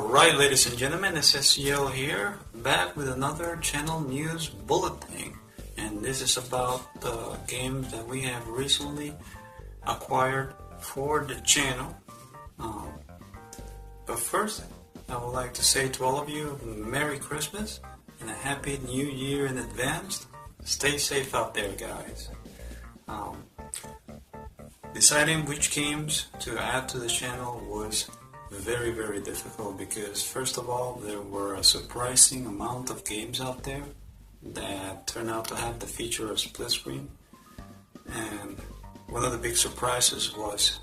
Alright, ladies and gentlemen, SSGL here, back with another channel news bulletin. And this is about the games that we have recently acquired for the channel. But first, I would like to say to all of you, Merry Christmas and a Happy New Year in advance. Stay safe out there, guys. Deciding which games to add to the channel was very difficult because first of all there were a surprising amount of games out there that turned out to have the feature of split screen, and one of the big surprises was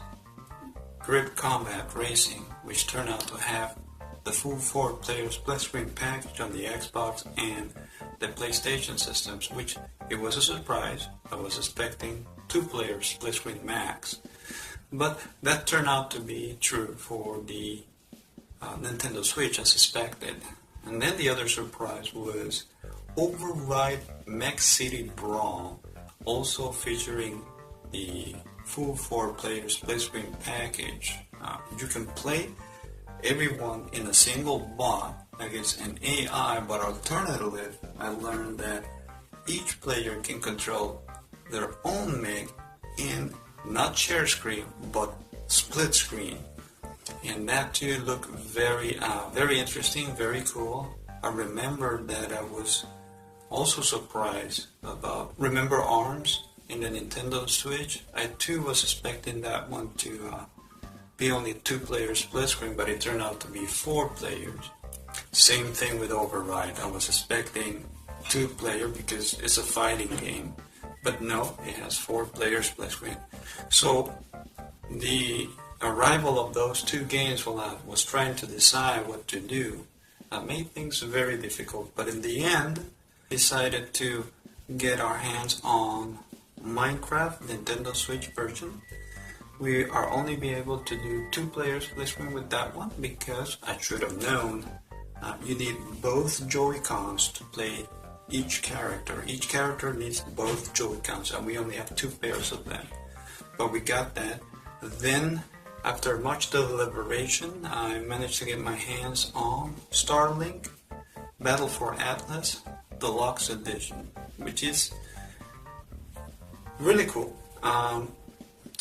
Grid Combat Racing, which turned out to have the full 4-player split screen package on the Xbox and the PlayStation systems, which it was a surprise. I was expecting 2-player split screen max. But that turned out to be true for the Nintendo Switch as expected. And then the other surprise was Override Mech City Brawl, also featuring the full 4-player split screen package. You can play everyone in a single bot against an AI, but alternatively, I learned that each player can control their own mech in not share screen, but split screen, and that too looked very interesting, very cool. I remember that I was also surprised about Remember Arms in the Nintendo Switch. I too was expecting that one to be only 2-player split screen, but it turned out to be 4 players. Same thing with Override. I was expecting 2-player because it's a fighting game. But no, it has 4-player split screen. So the arrival of those 2 games while I was trying to decide what to do made things very difficult. But in the end, decided to get our hands on Minecraft Nintendo Switch version. We are only be able to do 2-player split screen with that one because I should have known you need both Joy-Cons to play each character. Each character needs both Joy-Cons, and we only have 2 pairs of them. But we got that. Then, after much deliberation, I managed to get my hands on Starlink Battle for Atlas Deluxe Edition, which is really cool.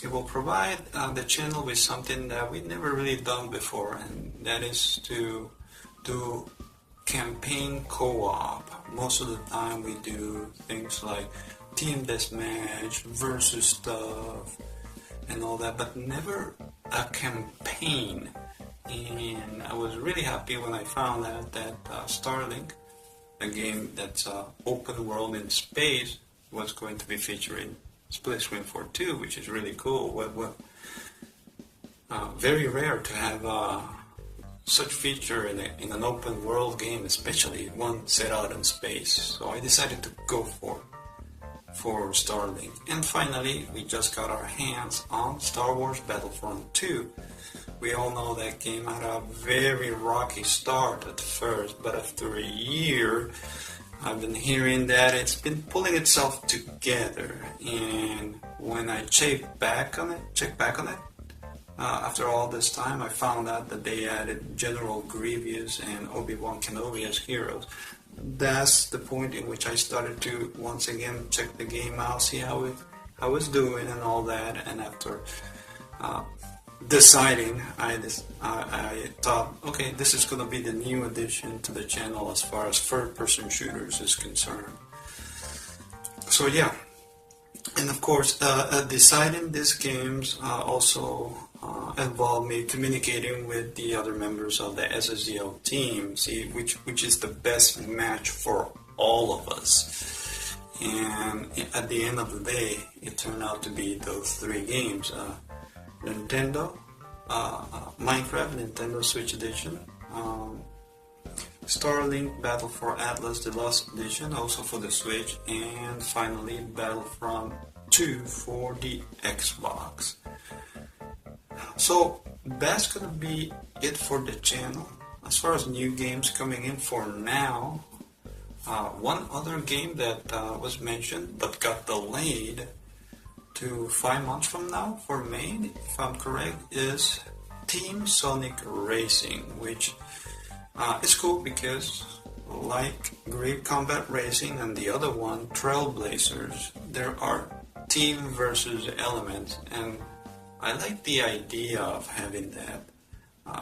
It will provide the channel with something that we've never really done before, and that is to do campaign co-op. Most of the time we do things like team deathmatch versus stuff and all that, but never a campaign. And I was really happy when I found out that Starlink, a game that's open world in space, was going to be featuring split screen for 2, which is really cool. Very rare to have such feature in an open world game, especially one set out in space. So I decided to go for Starlink. And finally, we just got our hands on Star Wars Battlefront 2. We all know that game had a very rocky start at first, but after a year, I've been hearing that it's been pulling itself together. And when I checked back on it, after all this time, I found out that they added General Grievous and Obi-Wan Kenobi as heroes. That's the point in which I started to once again check the game out, see how it's doing and all that. And after deciding, I thought, okay, this is going to be the new addition to the channel as far as third-person shooters is concerned. So yeah, and of course, deciding these games also involved me communicating with the other members of the SSGL team, see which is the best match for all of us. And at the end of the day, it turned out to be those 3 games: Nintendo, Minecraft Nintendo Switch Edition, Starlink Battle for Atlas Deluxe Edition, also for the Switch, and finally Battlefront 2 for the Xbox. So that's gonna be it for the channel. As far as new games coming in for now, one other game that was mentioned but got delayed to 5 months from now for May, if I'm correct, is Team Sonic Racing, which It's cool because, like Great Combat Racing and the other one, Trailblazers, there are team versus elements, and I like the idea of having that.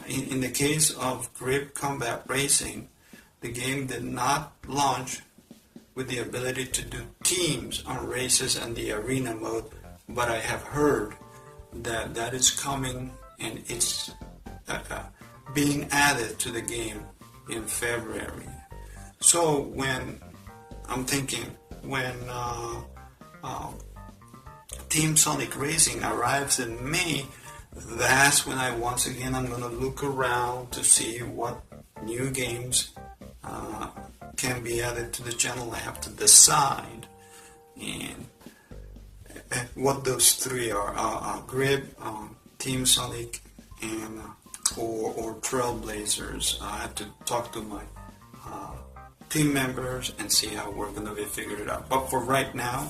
In the case of Great Combat Racing, the game did not launch with the ability to do teams on races and the arena mode, but I have heard that that is coming, and it's being added to the game in February. So when I'm thinking, when Team Sonic Racing arrives in May, that's when I'm going to look around to see what new games can be added to the channel. I have to decide and what those three are: Grib, Team Sonic, and or Trailblazers. I have to talk to my team members and see how we're going to be figured it out. But for right now,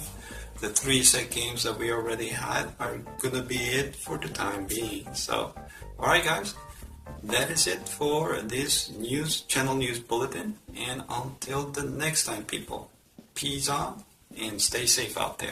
the 3 set games that we already had are going to be it for the time being. So, alright guys, that is it for this channel news bulletin. And until the next time, people, peace on and stay safe out there.